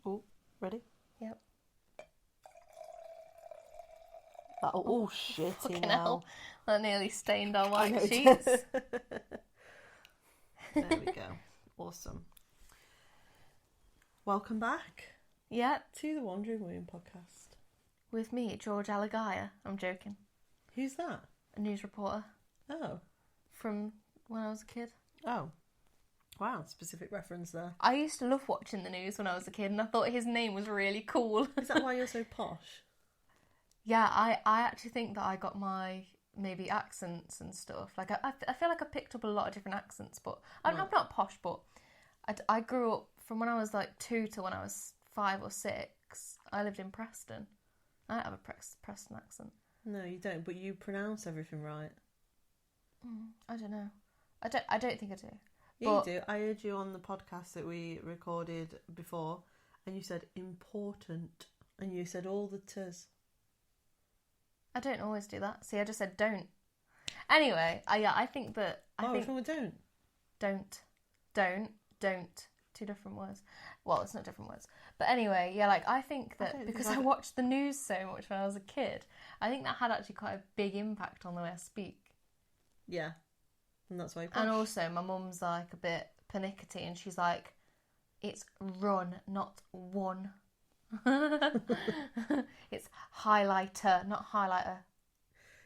Oh, ready? Yep. Oh, shitty Fucking now. hell. That nearly stained our I know white it sheets. is. There we go. Awesome. Welcome back Yeah, to the Wandering Woman podcast. with me, George Alagaya. I'm joking. Who's that? A news reporter Oh. from when I was a kid. Oh. Wow, specific reference there. I used to love watching the news when I was a kid, and I thought his name was really cool. Is that why you're so posh? Yeah, I actually think that I got my maybe accents and stuff. Like I feel like I picked up a lot of different accents, but I'm not posh. But I grew up from when I was like 2 to when I was 5 or 6. I lived in Preston. I don't have a Preston accent. No, you don't, but you pronounce everything right. I don't know. I don't think I do. Yeah, But you do. I heard you on the podcast that we recorded before, and you said important, and you said all the t's. I don't always do that. See, I just said don't. Anyway, I think that What's wrong with don't? don't. 2 different words. Well, it's not different words. But anyway, yeah, like I think that because I watched the news so much when I was a kid, I think that had actually quite a big impact on the way I speak. Yeah. And that's why. And also, my mum's like a bit pernickety, and she's like, "It's run, not one." It's highlighter, not highlighter.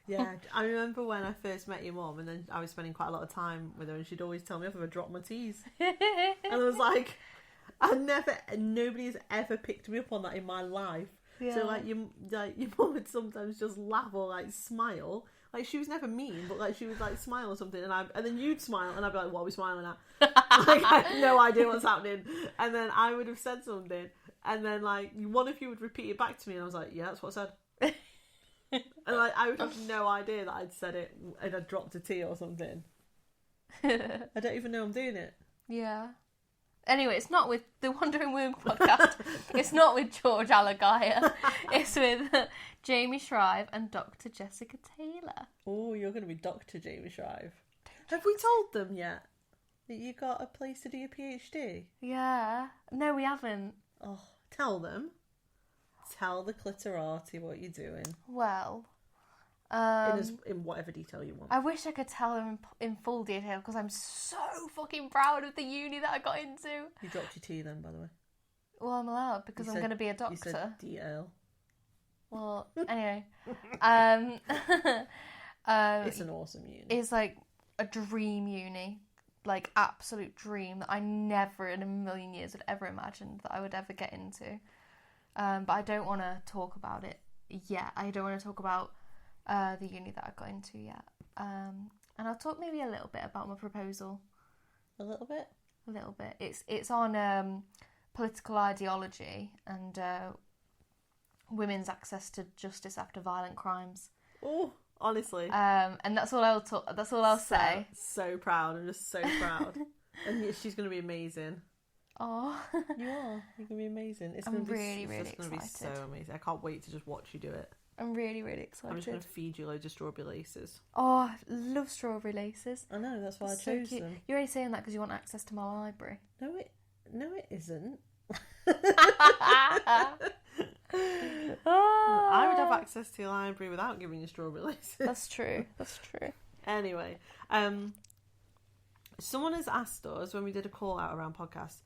Yeah, I remember when I first met your mum, and then I was spending quite a lot of time with her, and she'd always tell me off if I dropped my T's. And I was like, nobody has ever picked me up on that in my life. Yeah. So your mum would sometimes just laugh or like smile. Like she was never mean, but like she would like smile or something, and then you'd smile, and I'd be like, "What are we smiling at?" Like I had no idea what's happening, and then I would have said something, and then like one of you would repeat it back to me, and I was like, "Yeah, that's what I said." And like I would have no idea that I'd said it and I'd dropped a T or something. I don't even know I'm doing it. Yeah. Anyway, it's not with the Wandering Woman podcast. It's not with George Alagaya. It's with Jaimi Shrive and Dr. Jessica Taylor. Oh, you're going to be Dr. Jaimi Shrive. Have we told them yet that you got a place to do your PhD? Yeah. No, we haven't. Oh, tell them. Tell the clitorati what you're doing. Well, in whatever detail you want. I wish I could tell them in full detail because I'm so fucking proud of the uni that I got into. You dropped your T then, by the way. Well, I'm allowed because I'm going to be a doctor. You said DL. Well, anyway. It's an awesome uni. It's like a dream uni. Like, absolute dream that I never in a million years would ever imagined that I would ever get into. But I don't want to talk about it yet. I don't want to talk about the uni that I got into yet. And I'll talk maybe a little bit about my proposal. A little bit? A little bit. It's on political ideology and women's access to justice after violent crimes. Oh, honestly. And that's all I'll say. So proud. I'm just so proud. And she's going to be amazing. Oh, you are. You're going to be amazing. I'm really excited. It's going to be so amazing. I can't wait to just watch you do it. I'm really excited. I'm just going to feed you loads of strawberry laces. Oh, I love strawberry laces. I know, that's why I So chose cute. them. You're only saying that because you want access to my library. No, it isn't. I would have access to your library without giving you strawberry laces. That's true. Anyway, someone has asked us when we did a call out around podcasts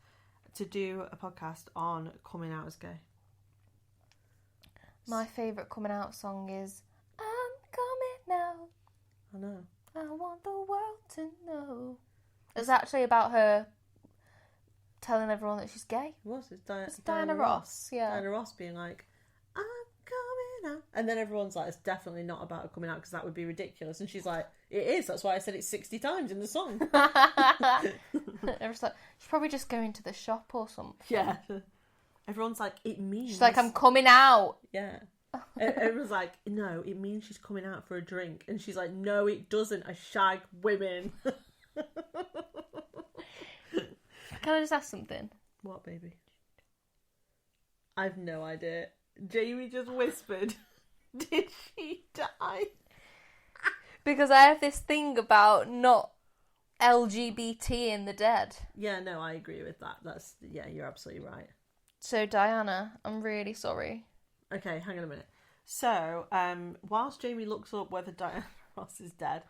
to do a podcast on coming out as gay. My favourite coming out song is I'm coming out. I know. I want the world to know. It's actually about her telling everyone that she's gay. It was. It's Diana Ross. Yeah. Diana Ross being like, I'm coming out. And then everyone's like, it's definitely not about her coming out because that would be ridiculous. And she's like, it is. That's why I said it 60 times in the song. Everyone's like, she's probably just going to the shop or something. Yeah. Everyone's like, it means... She's like, I'm coming out. Yeah. Everyone's like, no, it means she's coming out for a drink. And she's like, no, it doesn't. I shag women. Can I just ask something? What, baby? I've no idea. Jamie just whispered, did she die? Because I have this thing about not LGBT in the dead. Yeah, no, I agree with that. Yeah, you're absolutely right. So, Diana, I'm really sorry. Okay, hang on a minute. So, whilst Jamie looks up whether Diana Ross is dead,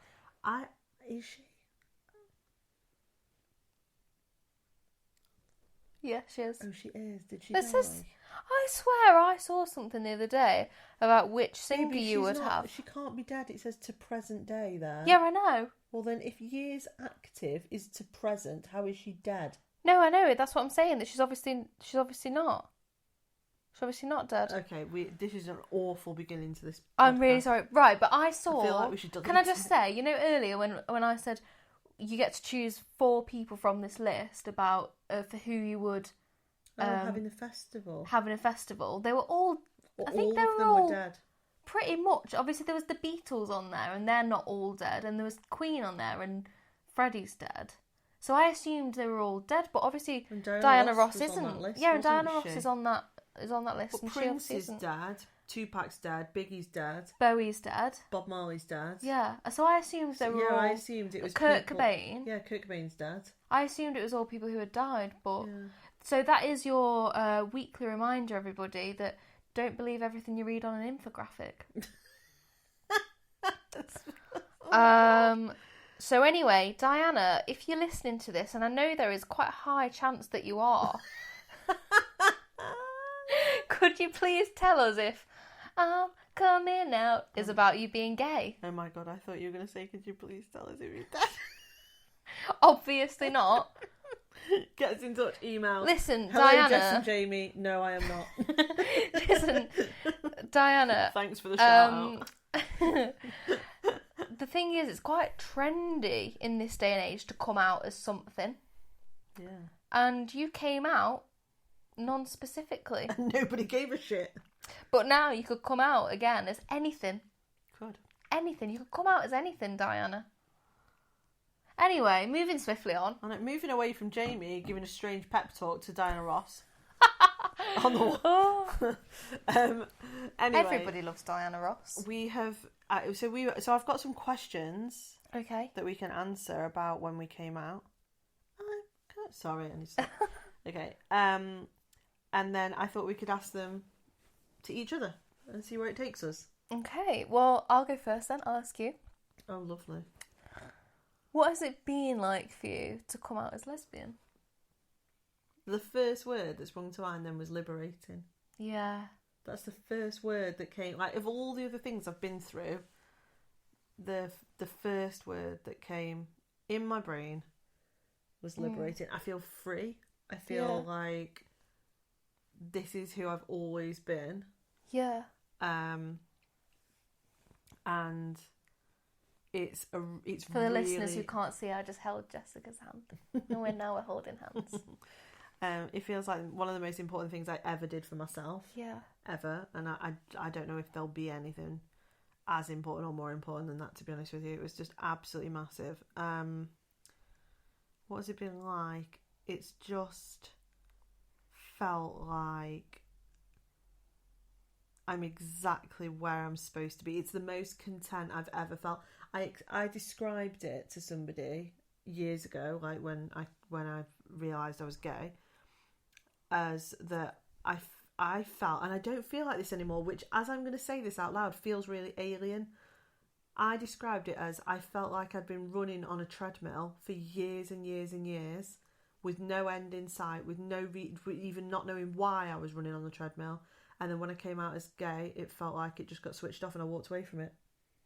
is she? Yeah, she is. Oh, she is. Did she This die? is... I swear I saw something the other day about which singer Maybe you would she's not, have. She can't be dead. It says to present day there. Yeah, I know. Well, then, if years active is to present, how is she dead? No, I know. That's what I'm saying. That she's obviously not. She's obviously not dead. Okay, this is an awful beginning to this. I'm podcast. really sorry. Right, but I saw. I feel like we should. Can I just say, earlier when I said you get to choose 4 people from this list about for who you would. Having a festival. Having a festival. They were all. I think they all of were them all were dead. pretty much. Obviously, there was the Beatles on there, and they're not all dead. And there was Queen on there, and Freddie's dead. So I assumed they were all dead, but obviously Diana Ross isn't. And Diana Ross is on that list. But and Prince she is isn't. dead. Tupac's dead. Biggie's dead. Bowie's dead. Bob Marley's dead. Yeah. So I assumed they were all. I assumed it was Kurt people... Cobain. Yeah, Kurt Cobain's dead. I assumed it was all people who had died, but Yeah. so that is your weekly reminder, everybody, that don't believe everything you read on an infographic. So anyway, Diana, if you're listening to this, and I know there is quite a high chance that you are, could you please tell us if I'm coming out is about you being gay? Oh my god, I thought you were going to say, could you please tell us if you're dead? Obviously not. Get us in touch, email. Listen, Hello, Diana. Jess and Jaimi. No, I am not. Listen, Diana. Thanks for the shout out. The thing is, it's quite trendy in this day and age to come out as something. Yeah. And you came out non-specifically. And nobody gave a shit. But now you could come out again as anything. Could. Anything. You could come out as anything, Diana. Anyway, moving swiftly on. And moving away from Jamie giving a strange pep talk to Diana Ross. On the wall. Anyway, everybody loves Diana Ross. We have so I've got some questions. Okay. That we can answer about when we came out. Sorry, I need to stop. Okay. And then I thought we could ask them to each other and see where it takes us. Okay. Well, I'll go first then. I'll ask you. Oh, lovely. What has it been like for you to come out as lesbian? The first word that sprung to mind then was liberating. Yeah. That's the first word that came. Like, of all the other things I've been through, the first word that came in my brain was liberating. I feel free. I feel like this is who I've always been. Yeah. And it's for the really... listeners who can't see, I just held Jessica's hand, and we're holding hands. It feels like one of the most important things I ever did for myself. Yeah. Ever. And I don't know if there'll be anything as important or more important than that, to be honest with you. It was just absolutely massive. What has it been like? It's just felt like I'm exactly where I'm supposed to be. It's the most content I've ever felt. I described it to somebody years ago, like when I realised I was gay, as that I felt, and I don't feel like this anymore, which, as I'm going to say this out loud, feels really alien. I described it as I felt like I'd been running on a treadmill for years and years and years, with no end in sight, with no even not knowing why I was running on the treadmill. And then when I came out as gay, it felt like it just got switched off and I walked away from it.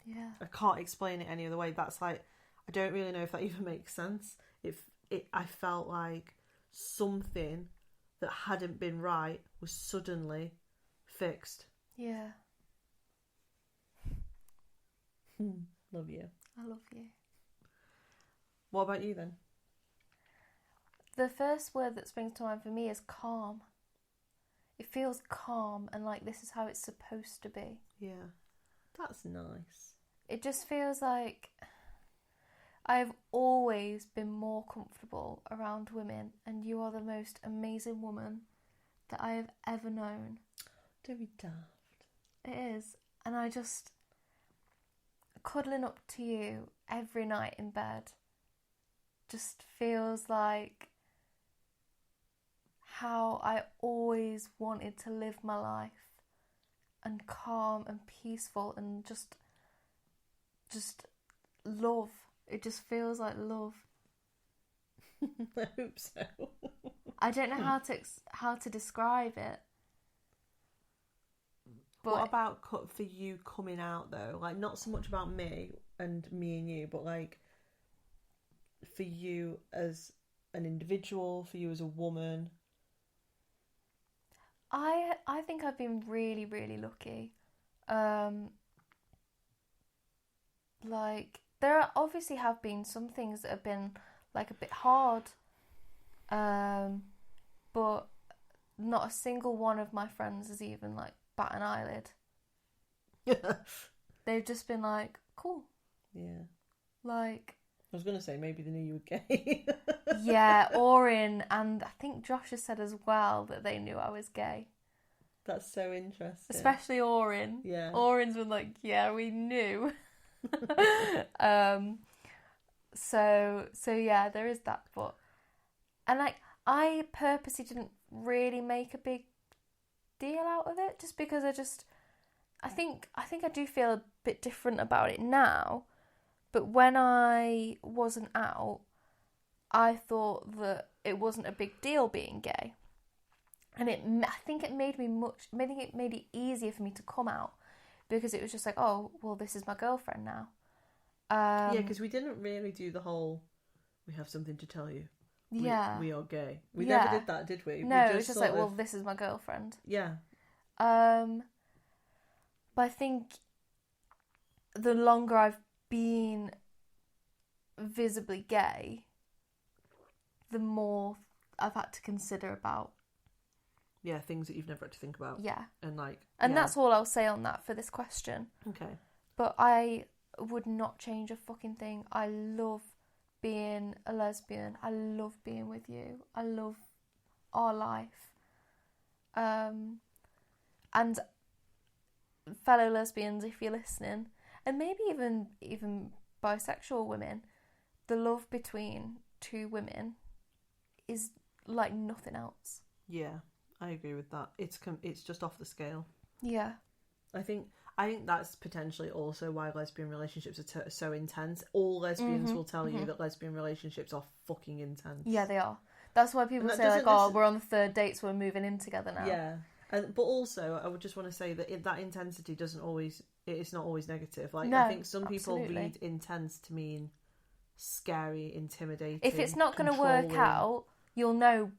Yeah. I can't explain it any other way. That's like, I don't really know if that even makes sense. I felt like something that hadn't been right was suddenly fixed. Yeah. Love you. I love you. What about you then? The first word that springs to mind for me is calm. It feels calm and like this is how it's supposed to be. Yeah. That's nice. It just feels like I've always been more comfortable around women, and you are the most amazing woman that I have ever known. Don't be daft. It is. And I just, cuddling up to you every night in bed just feels like how I always wanted to live my life and calm and peaceful and just love. It just feels like love. I hope so. I don't know how to describe it. But what about for you coming out though? Like, not so much about me and you, but like for you as an individual, for you as a woman. I think I've been really, really lucky. Like, there obviously have been some things that have been like a bit hard, but not a single one of my friends has even like bat an eyelid. They've just been like, cool. Yeah. Like, I was gonna say maybe they knew you were gay. yeah, Orin and I think Josh has said as well that they knew I was gay. That's so interesting. Especially Orin. Yeah. Orin's been like, yeah, we knew. So yeah, there is that. But and like, I purposely didn't really make a big deal out of it, just because I think I do feel a bit different about it now. But when I wasn't out, I thought that it wasn't a big deal being gay. And I think it made it easier for me to come out, because it was just like, oh, well, this is my girlfriend now. Yeah, because we didn't really do the whole, we have something to tell you. We are gay. We never did that, did we? No, it was just like, well, this is my girlfriend. Yeah. But I think the longer I've been visibly gay, the more I've had to consider about. Yeah, things that you've never had to think about. Yeah. And that's all I'll say on that for this question. Okay. But I would not change a fucking thing. I love being a lesbian. I love being with you. I love our life. And fellow lesbians, if you're listening, and maybe even bisexual women, the love between two women is like nothing else. Yeah, I agree with that. It's just off the scale. Yeah. I think that's potentially also why lesbian relationships are so intense. All lesbians will tell you that lesbian relationships are fucking intense. Yeah, they are. That's why people say like, oh, we're on the third date, so we're moving in together now. Yeah. But also, I would just want to say that that intensity it's not always negative. Like, no, I think some people read intense to mean scary, intimidating. If it's not going to work out, you'll know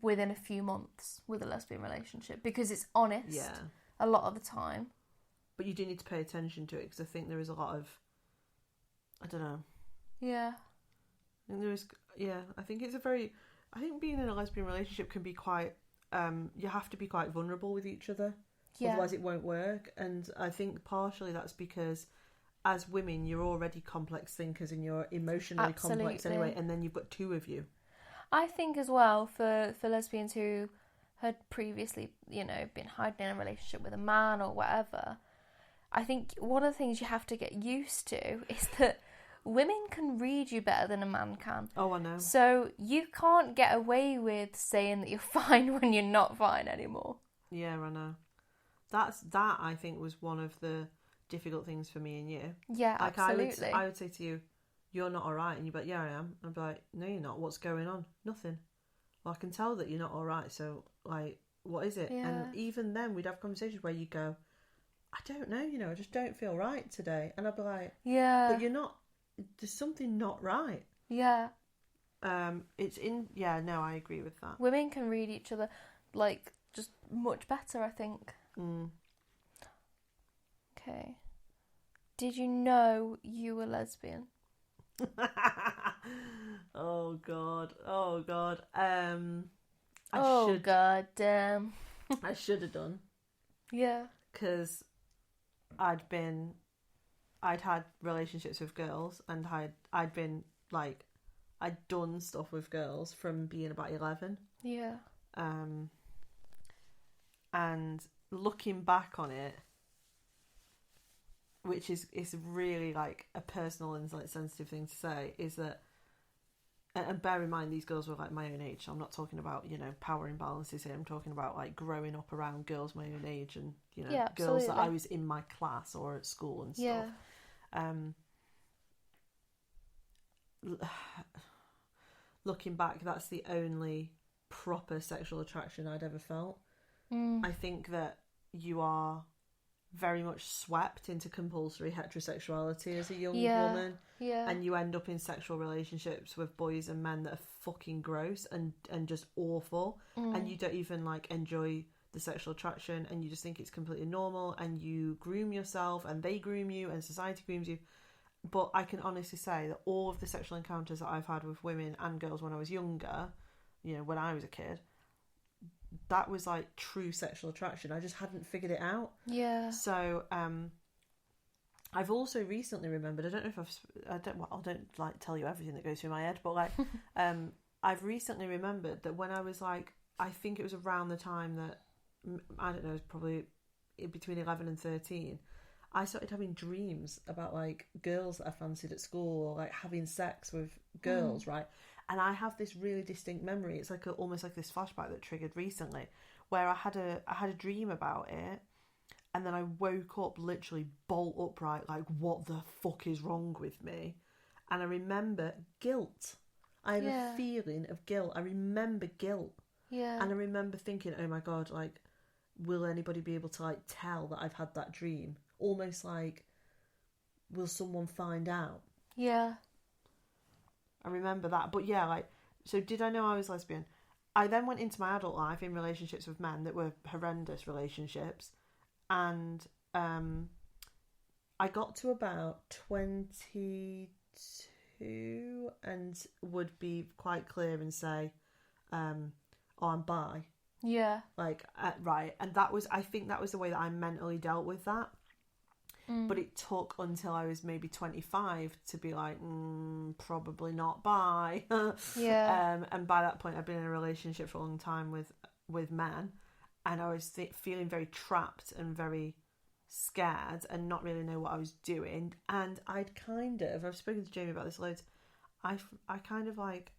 within a few months with a lesbian relationship, because it's honest a lot of the time. But you do need to pay attention to it, because I think there is a lot of, I don't know. Yeah. I think there is, I think I think being in a lesbian relationship can be quite, you have to be quite vulnerable with each other. Yeah. Otherwise it won't work. And I think partially that's because as women, you're already complex thinkers and you're emotionally complex anyway. And then you've got two of you. I think as well for lesbians who had previously, been hiding in a relationship with a man or whatever, I think one of the things you have to get used to is that women can read you better than a man can. Oh, I know. So you can't get away with saying that you're fine when you're not fine anymore. Yeah, I know. That I think was one of the difficult things for me and you. Yeah, like, absolutely. I would say to you, you're not alright, and you'd be like, yeah, I am. I'd be like, no, you're not. What's going on? Nothing. Well, I can tell that you're not alright, so, like, what is it? Yeah. And even then, we'd have conversations where you go, I don't know, I just don't feel right today. And I'd be like, yeah, but you're not, there's something not right. Yeah. I agree with that. Women can read each other, like, just much better, I think. Okay. Did you know you were lesbian? Oh God. God damn. I should have done. Yeah. Because I'd had relationships with girls, and I'd done stuff with girls from being about 11. Yeah. And looking back on it, which is really like a personal and like sensitive thing to say, is that and bear in mind these girls were like my own age, so I'm not talking about, you know, power imbalances here. I'm talking about like growing up around girls my own age and, you know, girls that I was in my class or at school and stuff. Looking back, that's the only proper sexual attraction I'd ever felt. I think that you are very much swept into compulsory heterosexuality as a young woman, and you end up in sexual relationships with boys and men that are fucking gross and just awful, and you don't even like enjoy the sexual attraction, and you just think it's completely normal, and you groom yourself and they groom you and society grooms you. But I can honestly say that all of the sexual encounters that I've had with women and girls when I was younger, you know, when I was a kid, that was like true sexual attraction. I just hadn't figured it out. Yeah. So I've also recently remembered, I don't know if I don't like tell you everything that goes through my head, but like I've recently remembered that when I was like, I think it was around the time that, I don't know, it was probably between 11 and 13, I started having dreams about like girls that I fancied at school, or like having sex with girls, right? And I have this really distinct memory. It's like almost like this flashback that triggered recently, where I had a dream about it, and then I woke up literally bolt upright, like, what the fuck is wrong with me? And I remember guilt. I had a feeling of guilt. I remember guilt. Yeah. And I remember thinking, oh my God, like, will anybody be able to like tell that I've had that dream? Almost like, will someone find out? Yeah. I remember that. But yeah, like, so did I know I was lesbian? I then went into my adult life in relationships with men that were horrendous relationships. And I got to about 22 and would be quite clear and say, oh, I'm bi. Yeah. Like, right. And that was, I think that was the way that I mentally dealt with that. But it took until I was maybe 25 to be like, probably not bi. Yeah. And by that point, I'd been in a relationship for a long time with men, and I was feeling very trapped and very scared and not really know what I was doing. And I've spoken to Jamie about this loads. I kind of like,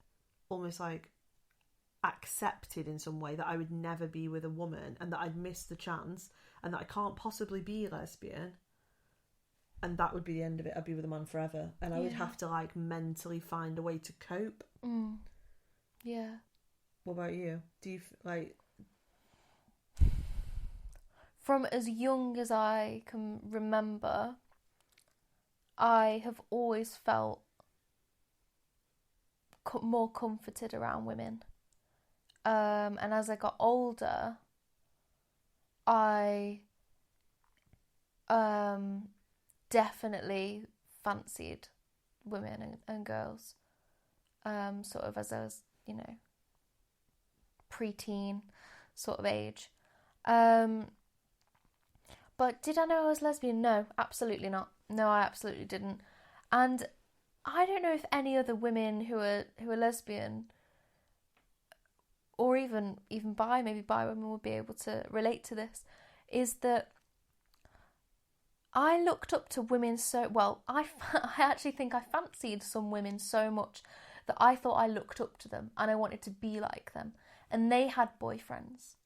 almost like accepted in some way that I would never be with a woman, and that I'd missed the chance, and that I can't possibly be lesbian. And that would be the end of it. I'd be with a man forever. And I would have to, like, mentally find a way to cope. Yeah. What about you? Do you, like... From as young as I can remember, I have always felt more comforted around women. And as I got older, I... definitely fancied women and girls, sort of as I was, you know, preteen sort of age. But did I know I was lesbian? No, absolutely not. No, I absolutely didn't. And I don't know if any other women who are lesbian, or even bi, maybe bi women would be able to relate to this, is that I looked up to women so... Well, I actually think I fancied some women so much that I thought I looked up to them and I wanted to be like them. And they had boyfriends.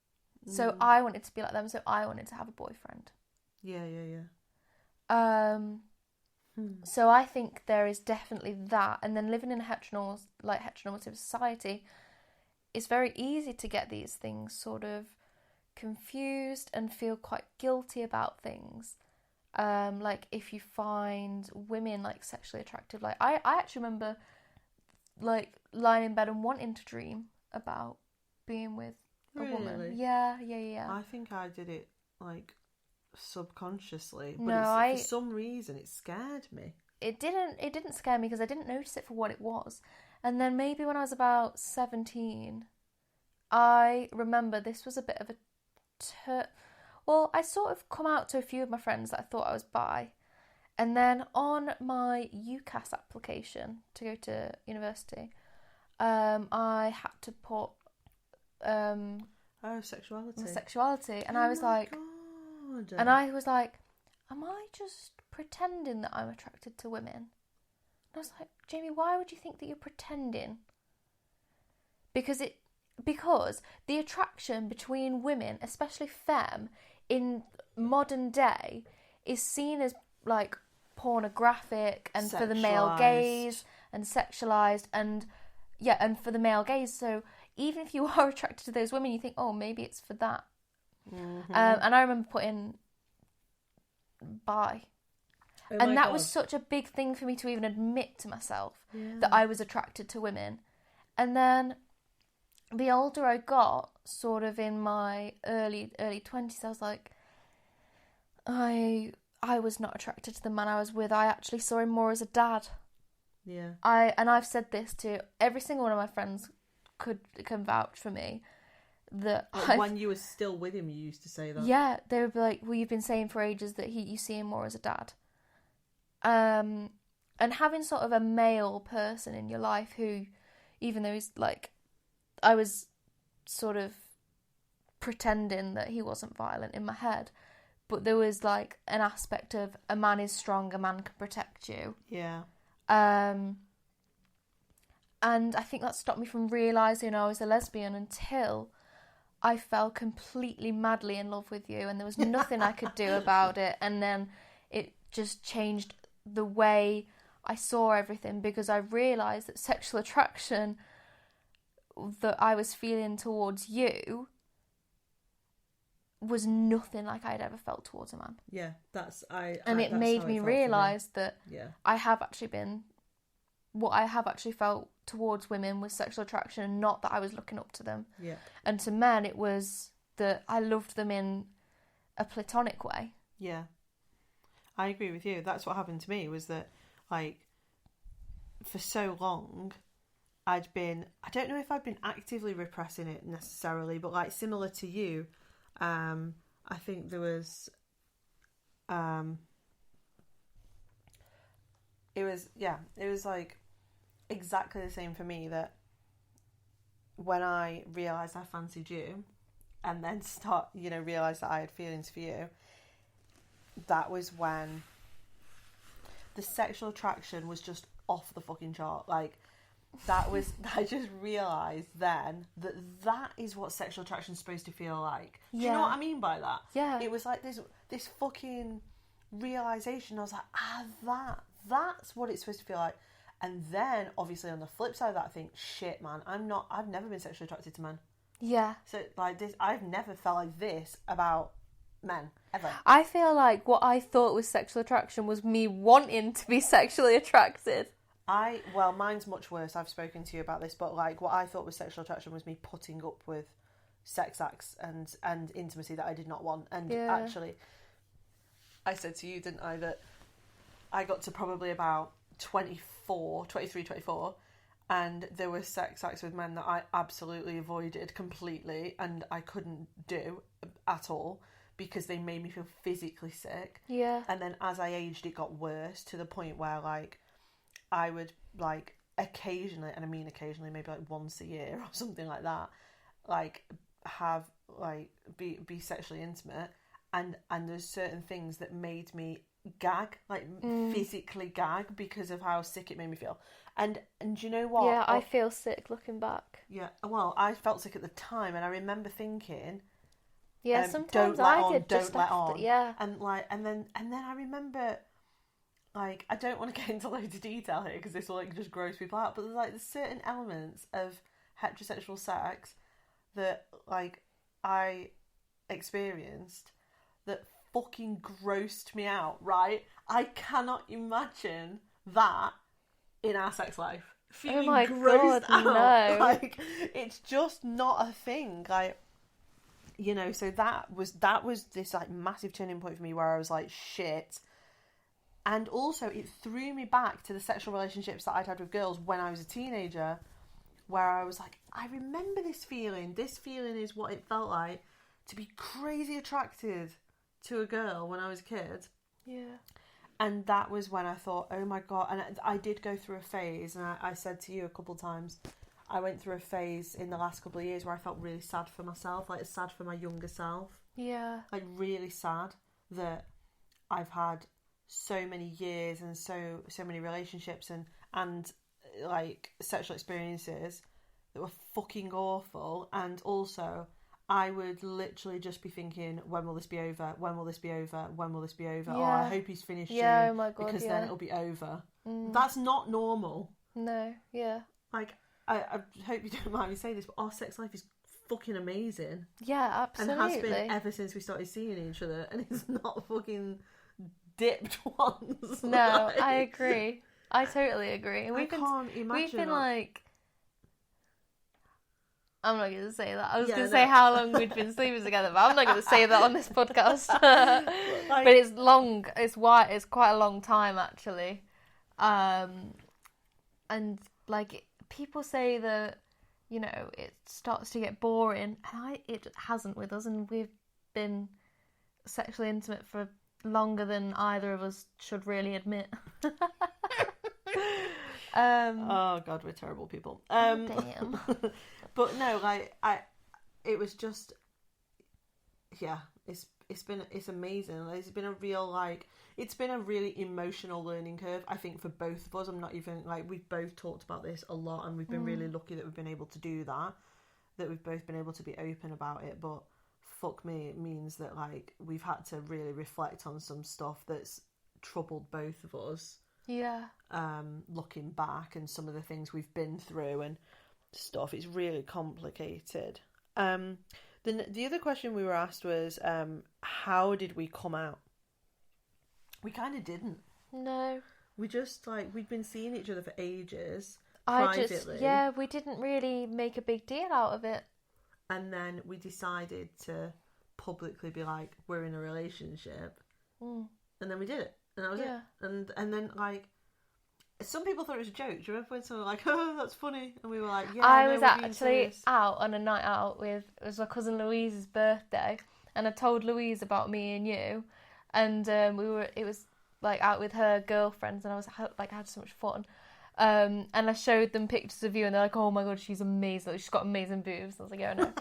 So I wanted to be like them, so I wanted to have a boyfriend. Yeah. So I think there is definitely that. And then living in a heteronormative society, it's very easy to get these things sort of confused and feel quite guilty about things. Like if you find women like sexually attractive, like I actually remember like lying in bed and wanting to dream about being with a woman. Yeah. I think I did it like subconsciously, but for some reason it scared me. It didn't scare me because I didn't notice it for what it was. And then maybe when I was about 17, I remember this was a bit of a well, I sort of come out to a few of my friends that I thought I was bi. And then on my UCAS application to go to university, I had to put... sexuality. And I was like... God. And I was like, am I just pretending that I'm attracted to women? And I was like, Jamie, why would you think that you're pretending? because the attraction between women, especially femme, in modern day is seen as like pornographic and for the male gaze and sexualized and for the male gaze. So even if you are attracted to those women, you think, oh, maybe it's for that. Mm-hmm. And I remember putting bi. And that was such a big thing for me to even admit to myself that I was attracted to women. And then the older I got, sort of in my early 20s, I was like, I was not attracted to the man I was with. I actually saw him more as a dad. Yeah. I've said this to every single one of my friends can vouch for me. That when you were still with him, you used to say that. Yeah, they would be like, well, you've been saying for ages that you see him more as a dad. And having sort of a male person in your life who, even though he's like, I was sort of pretending that he wasn't violent in my head, but there was like an aspect of a man is strong, a man can protect you. Yeah. And I think that stopped me from realising I was a lesbian until I fell completely madly in love with you, and there was nothing I could do about it. And then it just changed the way I saw everything, because I realised that sexual attraction that I was feeling towards you was nothing like I'd ever felt towards a man. Yeah, it made me realise that I have actually been, what I have actually felt towards women was sexual attraction, and not that I was looking up to them. Yeah. And to men, it was that I loved them in a platonic way. Yeah. I agree with you. That's what happened to me, was that, like, for so long, I don't know if I'd been actively repressing it necessarily, but like similar to you, I think there was, it was like exactly the same for me, that when I realised I fancied you and then realised that I had feelings for you, that was when the sexual attraction was just off the fucking chart. Like, I just realised then that is what sexual attraction is supposed to feel like. Do you know what I mean by that? Yeah. It was like this fucking realisation. I was like, that's what it's supposed to feel like. And then, obviously, on the flip side of that, I think, shit, man, I've never been sexually attracted to men. Yeah. So, like, this, I've never felt like this about men, ever. I feel like what I thought was sexual attraction was me wanting to be sexually attracted. Mine's much worse. I've spoken to you about this, but like what I thought was sexual attraction was me putting up with sex acts and intimacy that I did not want. And actually, I said to you, didn't I, that I got to probably about 23, 24, and there were sex acts with men that I absolutely avoided completely, and I couldn't do at all, because they made me feel physically sick. Yeah. And then as I aged, it got worse, to the point where, like, I would, like, occasionally, and I mean occasionally, maybe like once a year or something like that, like, have, like, be sexually intimate, and there's certain things that made me gag, like, physically gag, because of how sick it made me feel. And you know what? Yeah, I feel sick looking back. Yeah, well, I felt sick at the time, and I remember thinking, yeah, sometimes I did just let on. Yeah. And like, and then I remember, like, I don't want to get into loads of detail here because this will like just gross people out, but there's certain elements of heterosexual sex that like I experienced that fucking grossed me out, right? I cannot imagine that in our sex life. Feeling grossed out. No. Like, it's just not a thing. Like, you know, so that was this like massive turning point for me, where I was like, shit. And also it threw me back to the sexual relationships that I'd had with girls when I was a teenager, where I was like, I remember this feeling. This feeling is what it felt like to be crazy attracted to a girl when I was a kid. Yeah. And that was when I thought, oh my God. And I did go through a phase, and I said to you a couple times, I went through a phase in the last couple of years where I felt really sad for myself, like sad for my younger self. Yeah. Like really sad that I've had so many years and so many relationships and like sexual experiences that were fucking awful. And also, I would literally just be thinking, when will this be over? When will this be over? When will this be over? Yeah. Oh, I hope he's finished soon, oh my God, because then it'll be over. Mm. That's not normal. No, yeah. Like, I hope you don't mind me saying this, but our sex life is fucking amazing. Yeah, absolutely. And has been ever since we started seeing each other, and it's not fucking dipped once. No, I agree. I totally agree. I can't imagine. We've been like... I'm not going to say that. I was going to no. say how long we'd been sleeping together, but I'm not going to say that on this podcast. But it's long. It's quite a long time, actually. And like, people say that, you know, it starts to get boring, and it hasn't with us, and we've been sexually intimate for longer than either of us should really admit. Oh God, we're terrible people. Damn. But no, like it was just, yeah, it's amazing. It's been a real, it's been a really emotional learning curve, I think, for both of us. I'm not even, we've both talked about this a lot, and we've been really lucky that we've been able to do that we've both been able to be open about it. But fuck me, it means that, we've had to really reflect on some stuff that's troubled both of us. Yeah. Looking back, and some of the things we've been through and stuff, it's really complicated. The other question we were asked was, how did we come out? We kind of didn't. No. We just, we'd been seeing each other for ages, privately. We didn't really make a big deal out of it. And then we decided to publicly be like, we're in a relationship. And then we did it. And that was it. And then, some people thought it was a joke. Do you remember when someone was like, oh, that's funny? And we were like, yeah, I was actually out on a night out it was my cousin Louise's birthday, and I told Louise about me and you, and it was out with her girlfriends, and I was I had so much fun. And I showed them pictures of you, and they're like, oh my God, she's amazing. She's got amazing boobs. I was like, oh no.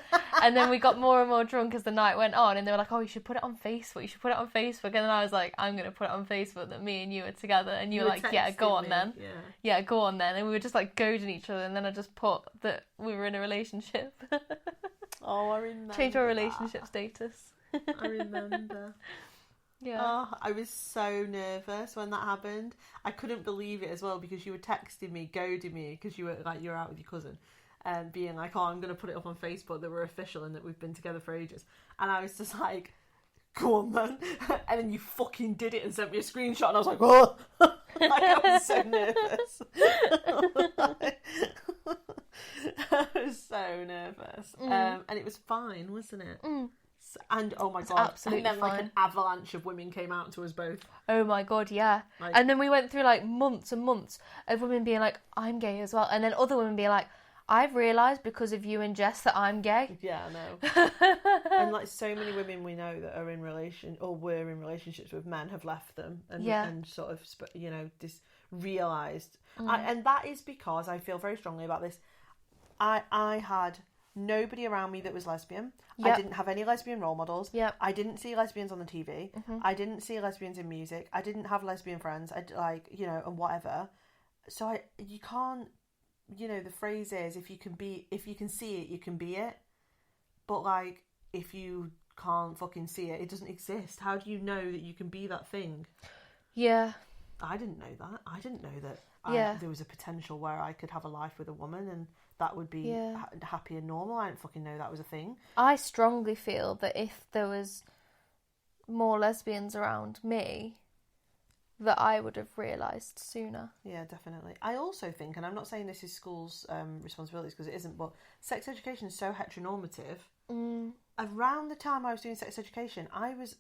And then we got more and more drunk as the night went on, and they were like, oh, you should put it on Facebook. You should put it on Facebook. And then I was like, I'm going to put it on Facebook that me and you are together. And you were like, yeah, go on then. Yeah, go on then. And we were just goading each other, and then I just put that we were in a relationship. Oh, I remember. Change our relationship status. I remember. Yeah. Oh, I was so nervous when that happened. I couldn't believe it as well, because you were texting me, goading me, because you were you're out with your cousin, and being like, oh, I'm going to put it up on Facebook that we're official and that we've been together for ages. And I was just like, go on then. And then you fucking did it and sent me a screenshot, and I was like, oh. I was so nervous. I was so nervous. And it was fine, wasn't it? And oh my God, absolutely and then fine. an avalanche of women came out to us both. Oh my God, yeah. And then we went through months and months of women being like, I'm gay as well, and then other women being like, I've realised because of you and Jess that I'm gay. Yeah, I know. And so many women we know that are in were in relationships with men have left them, and sort of realised. And that is because I feel very strongly about this. I had nobody around me that was lesbian. Yep. I didn't have any lesbian role models. Yep. I didn't see lesbians on the TV. I didn't see lesbians in music. I didn't have lesbian friends. And whatever. So you can't, the phrase is, if you can see it, you can be it. But if you can't fucking see it, it doesn't exist. How do you know that you can be that thing? Yeah. I didn't know that. I didn't know that there was a potential where I could have a life with a woman, and that would be happy and normal. I didn't fucking know that was a thing. I strongly feel that if there was more lesbians around me, that I would have realised sooner. Yeah, definitely. I also think, and I'm not saying this is schools' responsibilities, because it isn't, but sex education is so heteronormative. Around the time I was doing sex education, I was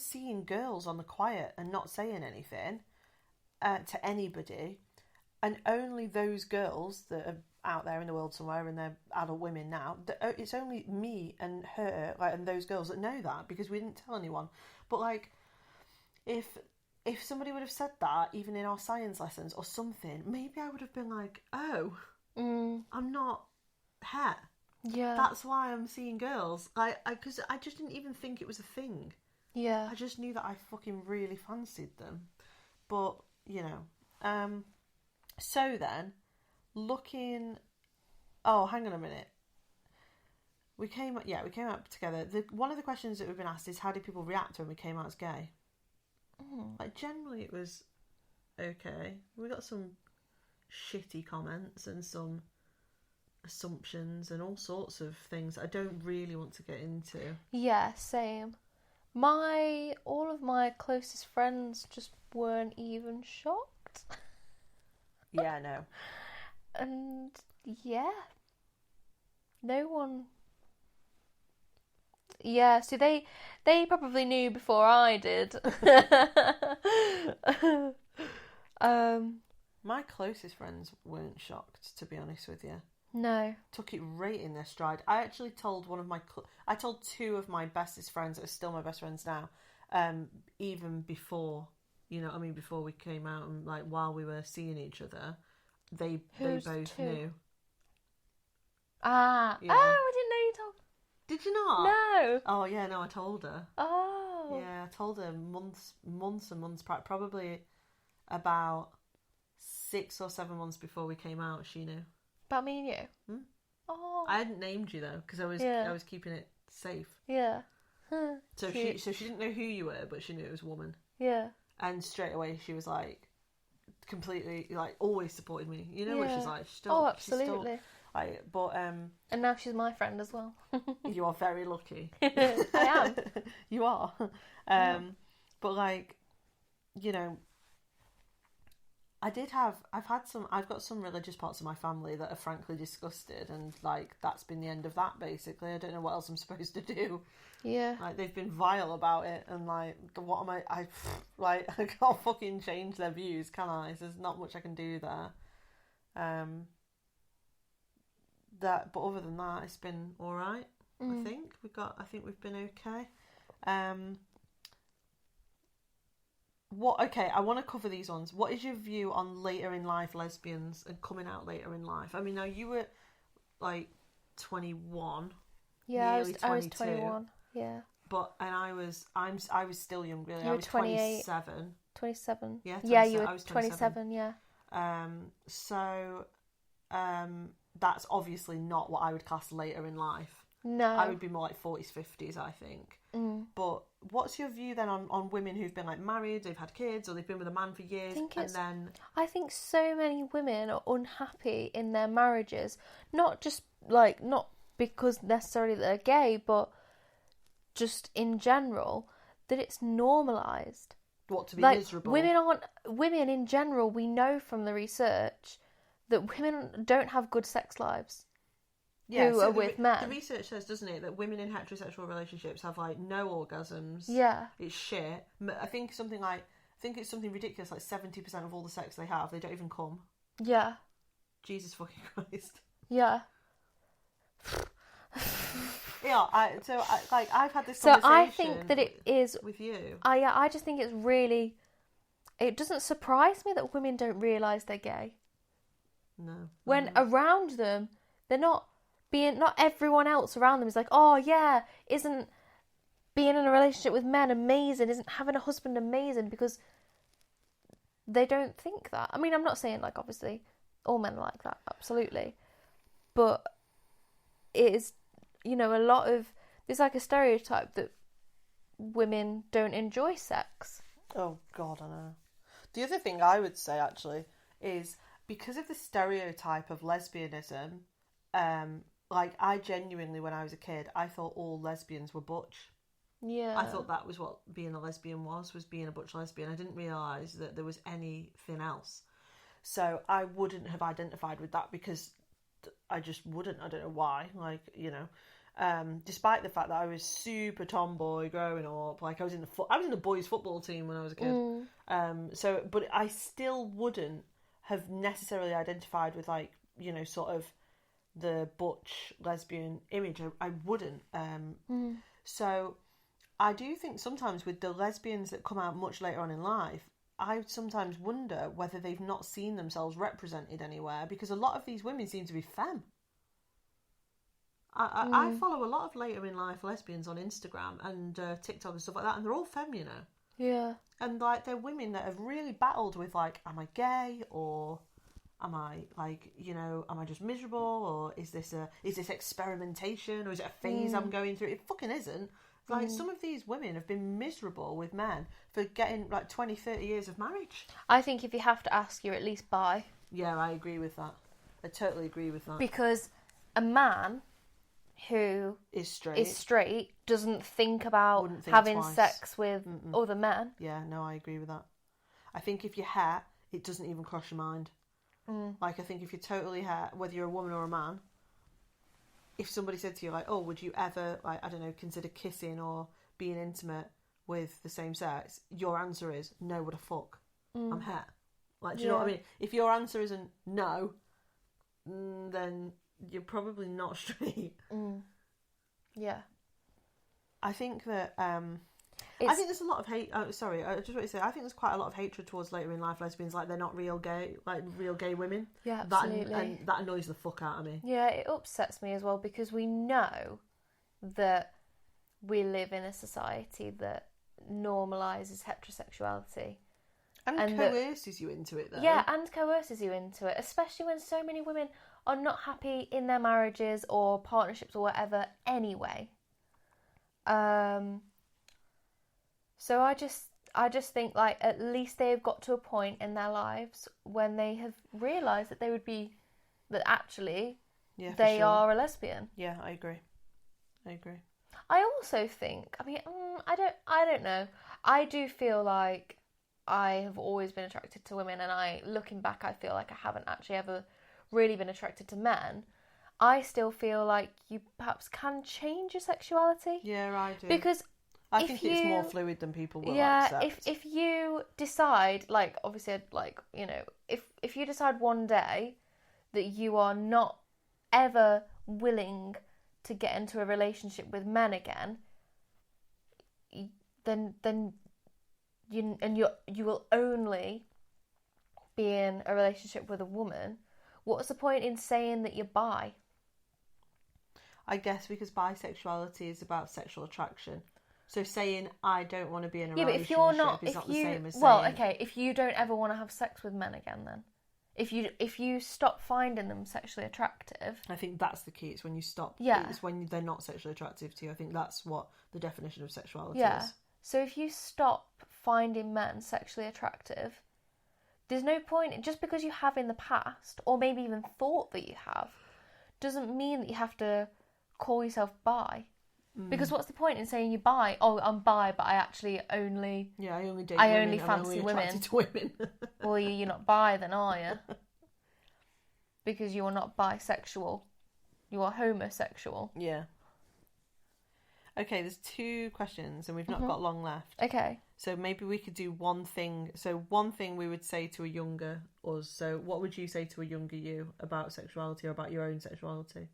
seeing girls on the quiet and not saying anything to anybody, and only those girls that are out there in the world somewhere, and they're adult women now, it's only me and her, and those girls that know that, because we didn't tell anyone. But if somebody would have said that, even in our science lessons or something, maybe I would have been like, oh, I'm not het. Yeah. That's why I'm seeing girls. Because I just didn't even think it was a thing. Yeah. I just knew that I fucking really fancied them. But, so then, looking Oh, hang on a minute. We came out together. One of the questions that we've been asked is, how did people react when we came out as gay? Like, generally it was okay. We got some shitty comments and some assumptions and all sorts of things I don't really want to get into. Yeah, same. All of my closest friends just weren't even shocked. Yeah, no. And yeah, no one. Yeah, so they probably knew before I did. My closest friends weren't shocked, to be honest with you. No. Took it right in their stride. I actually told I told two of my bestest friends that are still my best friends now, even before, before we came out and like while we were seeing each other, they both knew. Ah. Yeah. Oh, I didn't know you told. Did you not? No. Oh yeah, no, I told her. Oh. Yeah, I told her months and months, probably about 6 or 7 months before we came out. She knew. About me and you? Hmm? Oh. I hadn't named you though, because I was keeping it safe. Yeah. So she didn't know who you were, but she knew it was a woman. Yeah. And straight away she was like, completely like always supported me. You know what she's like. Absolutely. And now she's my friend as well. You are very lucky. I am. You are. But like, I've got some religious parts of my family that are frankly disgusted, and like that's been the end of that basically. I don't know what else I'm supposed to do. Yeah. Like they've been vile about it, and like what am I can't fucking change their views, can I? There's not much I can do there. But other than that, it's been all right. I think we've been okay. I want to cover these ones. What is your view on later in life lesbians and coming out later in life? I mean, now you were like 21. Yeah, I was 21. Yeah. I was still young really. You I were was 28. 27. 27. Yeah. Yeah, you were I was 27. Yeah. That's obviously not what I would class later in life. No. I would be more like 40s, 50s, I think. But what's your view then on women who've been like married, they've had kids, or they've been with a man for years, I think so many women are unhappy in their marriages, not because necessarily they're gay, but just in general, that it's normalised. What, to be miserable? Women in general, we know from the research that women don't have good sex lives. Yeah, who are with men. The research says, doesn't it, that women in heterosexual relationships have like no orgasms. Yeah, it's shit. I think it's something ridiculous, like 70% of all the sex they have, they don't even come. Yeah. Jesus fucking Christ. Yeah. Yeah. I've had this conversation. So I think that it is with you. I just think it's really. It doesn't surprise me that women don't realise they're gay. No. When around them, they're not. Not everyone else around them is like, oh yeah, isn't being in a relationship with men amazing? Isn't having a husband amazing? Because they don't think that. I mean, I'm not saying like obviously all men are like that, absolutely, but it is, a lot of there's like a stereotype that women don't enjoy sex. Oh God, I know. The other thing I would say actually is because of the stereotype of lesbianism. Like, I genuinely, when I was a kid, I thought all lesbians were butch. Yeah. I thought that was what being a lesbian was being a butch lesbian. I didn't realise that there was anything else. So I wouldn't have identified with that because I just wouldn't. I don't know why. Like, despite the fact that I was super tomboy growing up, like I was in the boys' football team when I was a kid. But I still wouldn't have necessarily identified with like, sort of the butch lesbian image. I wouldn't. So I do think sometimes with the lesbians that come out much later on in life, I sometimes wonder whether they've not seen themselves represented anywhere, because a lot of these women seem to be femme. I follow a lot of later in life lesbians on Instagram and TikTok and stuff like that, and they're all femme, Yeah. And like they're women that have really battled with like, am I gay, or Am I like, am I just miserable, or is this experimentation, or is it a phase I'm going through? It fucking isn't. Like, some of these women have been miserable with men for getting like 20, 30 years of marriage. I think if you have to ask, you're at least bi. Yeah, I agree with that. I totally agree with that. Because a man who is straight doesn't think about Wouldn't think having twice. sex with other men. Yeah, no, I agree with that. I think if you're het, it doesn't even cross your mind. Like, I think if you're totally het, whether you're a woman or a man, if somebody said to you, like, oh, would you ever, like, I don't know, consider kissing or being intimate with the same sex, your answer is, no, what the fuck? I'm het. Like, do you know what I mean? If your answer isn't no, then you're probably not straight. Yeah. I think that I think there's a lot of hate. Sorry, I just want to say, I think there's quite a lot of hatred towards later in life lesbians, like they're not real gay women. Yeah, absolutely. And that annoys the fuck out of me. Yeah, it upsets me as well, because we know that we live in a society that normalises heterosexuality. And coerces you into it, though. Yeah, and coerces you into it, especially when so many women are not happy in their marriages or partnerships or whatever anyway. So I just think, like, at least they've got to a point in their lives when they have realised that that actually they are a lesbian. Yeah, I agree. I also think, I mean, I don't know. I do feel like I have always been attracted to women, and looking back, I feel like I haven't actually ever really been attracted to men. I still feel like you perhaps can change your sexuality. Yeah, I do. Because I think it's more fluid than people will accept. accept. If you decide, like, obviously, like, if you decide one day that you are not ever willing to get into a relationship with men again, then you will only be in a relationship with a woman. What's the point in saying that you're bi? I guess because bisexuality is about sexual attraction. So saying I don't want to be in a relationship if you're not, is not the same as saying... Well, okay, if you don't ever want to have sex with men again, then if you stop finding them sexually attractive, I think that's the key. It's when you stop. Yeah. It's when they're not sexually attractive to you. I think that's what the definition of sexuality is. So if you stop finding men sexually attractive, there's no point, just because you have in the past, or maybe even thought that you have, doesn't mean that you have to call yourself bi. Because what's the point in saying you're bi? Oh, I'm bi, but I actually only... Yeah, I only date I women. only fancy I'm only women. attracted to women. Well, you're not bi then, are you? Because you are not bisexual. You are homosexual. Yeah. Okay, there's 2 questions and we've not got long left. Okay. So maybe we could do one thing. So one thing we would say to a younger us. So what would you say to a younger you about sexuality or about your own sexuality?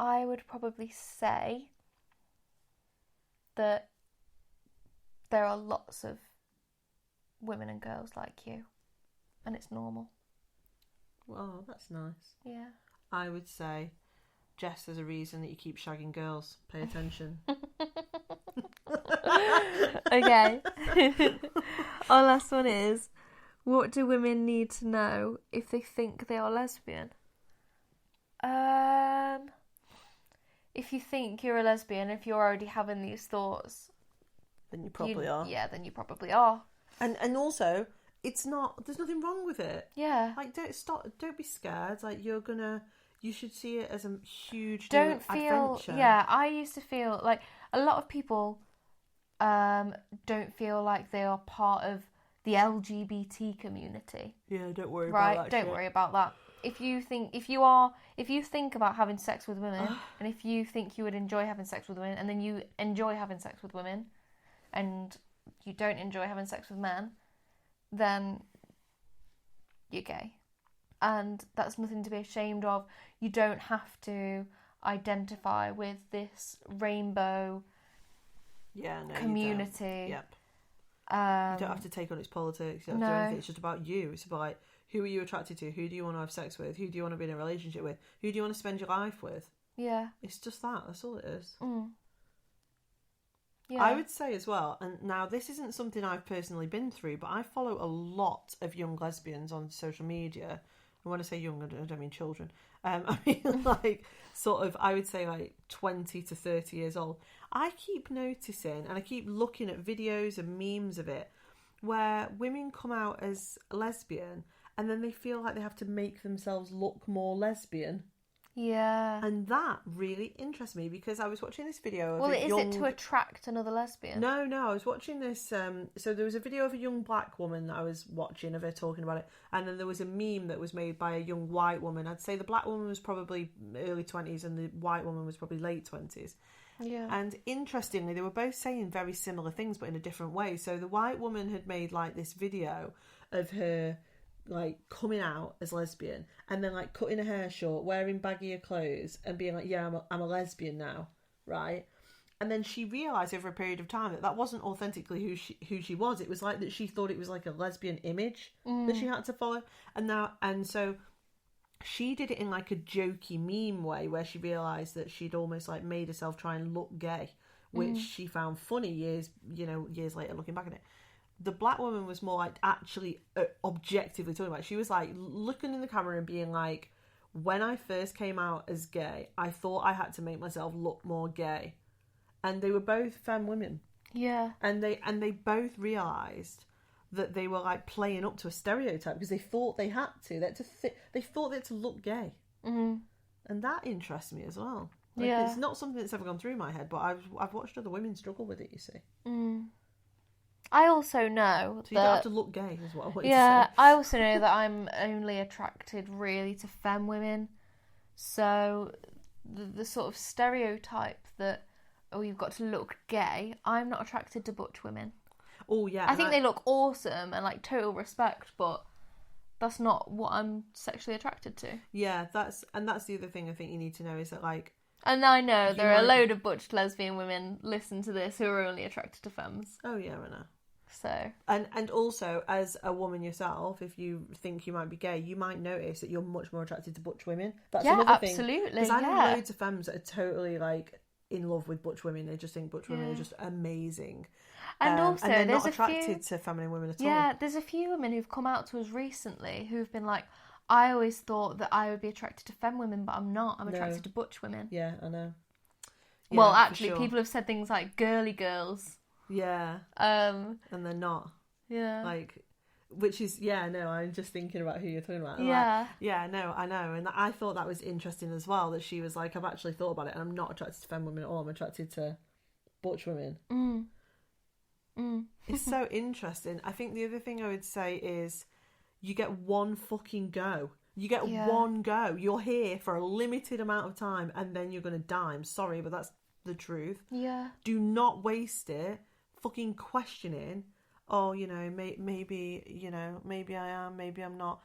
I would probably say that there are lots of women and girls like you, and it's normal. Well, that's nice. Yeah. I would say, Jess, there's a reason that you keep shagging girls. Pay attention. Okay. Our last one is, what do women need to know if they think they are lesbian? If you think you're a lesbian, if you're already having these thoughts, then you probably are. Yeah, then you probably are. And also, it's not. There's nothing wrong with it. Yeah. Like, don't be scared. Like, you should see it as a huge Don't feel. adventure. Yeah, I used to feel like a lot of people don't feel like they are part of the LGBT community. Yeah, don't worry right? about that. Don't worry about that. If you think about having sex with women, and if you think you would enjoy having sex with women, and then you enjoy having sex with women, and you don't enjoy having sex with men, then you're gay. And that's nothing to be ashamed of. You don't have to identify with this rainbow community. Yep. You don't have to take on its politics. You don't have to do anything. It's just about you. It's about, like, who are you attracted to? Who do you want to have sex with? Who do you want to be in a relationship with? Who do you want to spend your life with? Yeah. It's just that. That's all it is. Yeah. I would say as well, and now this isn't something I've personally been through, but I follow a lot of young lesbians on social media. And when I say young, I don't mean children. I mean like sort of, I would say like 20 to 30 years old. I keep noticing, and I keep looking at videos and memes of it, where women come out as lesbian and then they feel like they have to make themselves look more lesbian. Yeah. And that really interests me because I was watching this video of Well, a is young... it to attract another lesbian? No, I was watching this, so there was a video of a young black woman that I was watching of her talking about it, and then there was a meme that was made by a young white woman. I'd say the black woman was probably early 20s and the white woman was probably late 20s. Yeah. And interestingly, they were both saying very similar things but in a different way. So the white woman had made like this video of her like coming out as lesbian and then like cutting her hair short, wearing baggier clothes and being like, yeah, I'm a lesbian now, right? And then she realised over a period of time that wasn't authentically who she was. It was like that she thought it was like a lesbian image that she had to follow. And so she did it in like a jokey meme way where she realised that she'd almost like made herself try and look gay, which she found funny years later looking back at it. The black woman was more like actually objectively talking about it. She was like looking in the camera and being like, when I first came out as gay, I thought I had to make myself look more gay. And they were both femme women. Yeah. And they both realised that they were like playing up to a stereotype because they thought they had to. They thought they had to look gay. Mm. And that interests me as well. Like, yeah. It's not something that's ever gone through my head, but I've watched other women struggle with it, you see. Mm. I also know so you don't have to look gay as well. Yeah, I also know that I'm only attracted really to femme women. So the sort of stereotype that, oh, you've got to look gay, I'm not attracted to butch women. Oh, yeah. I think they look awesome and like total respect, but that's not what I'm sexually attracted to. Yeah, that's the other thing I think you need to know is that like... And I know there are a load of butch lesbian women listen to this who are only attracted to femmes. Oh, yeah, I know. So and also as a woman yourself, if you think you might be gay, you might notice that you're much more attracted to butch women. That's another thing. Absolutely. Because I know loads of femmes that are totally like in love with butch women. They just think butch women are just amazing. And also, and they're there's not attracted to feminine women at all. Yeah, there's a few women who've come out to us recently who've been like, I always thought that I would be attracted to femme women, but I'm not. I'm attracted to butch women. Yeah, I know. Yeah, well, actually, people have said things like girly girls. Yeah. And they're not. Yeah. Like, which is, yeah, no, I'm just thinking about who you're talking about. Yeah. Like, yeah, no, I know. And I thought that was interesting as well, that she was like, I've actually thought about it and I'm not attracted to femme women at all. I'm attracted to butch women. Mm. Mm. It's so interesting. I think the other thing I would say is you get one fucking go. You get one go. You're here for a limited amount of time and then you're going to die. I'm sorry, but that's the truth. Yeah. Do not waste it fucking questioning, oh, you know, maybe, you know, maybe I am, maybe I'm not.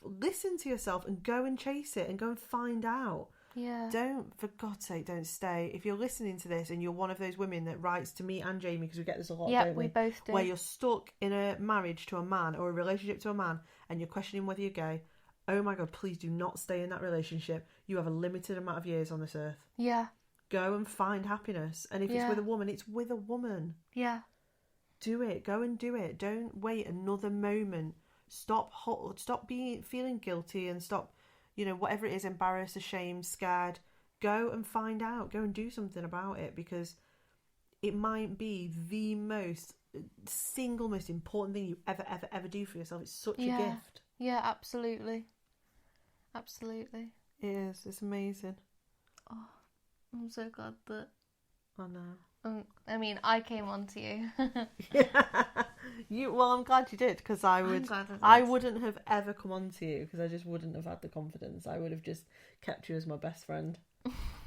Listen to yourself and go and chase it and go and find out. Yeah. Don't, for God's sake, don't stay. If you're listening to this and you're one of those women that writes to me and Jamie, because we get this a lot, don't we? We both do. Where you're stuck in a marriage to a man or a relationship to a man and you're questioning whether you're gay, oh my God, please do not stay in that relationship. You have a limited amount of years on this earth. Yeah. Go and find happiness. And if it's with a woman, it's with a woman. Yeah. Do it. Go and do it. Don't wait another moment. Stop feeling guilty and stop, you know, whatever it is, embarrassed, ashamed, scared. Go and find out. Go and do something about it, because it might be the single most important thing you ever do for yourself. It's such a gift. Yeah, absolutely. Absolutely. It is. It's amazing. Oh, I'm so glad that... I know. I mean, I came on to you. Yeah. Well, I'm glad you did, because I wouldn't have ever come on to you, because I just wouldn't have had the confidence. I would have just kept you as my best friend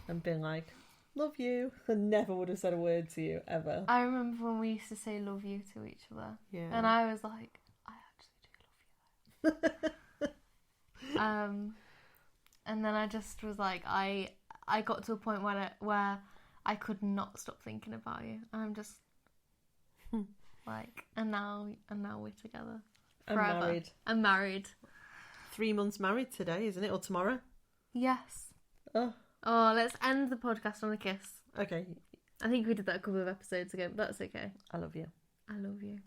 and been like, love you, and never would have said a word to you ever. I remember when we used to say love you to each other. Yeah. And I was like, I actually do love you. And then I just was like, I got to a point where I could not stop thinking about you. And I'm just like, and now we're together forever. I'm married. 3 months married today, isn't it? Or tomorrow? Yes. Oh, let's end the podcast on a kiss. Okay. I think we did that a couple of episodes ago, but that's okay. I love you. I love you.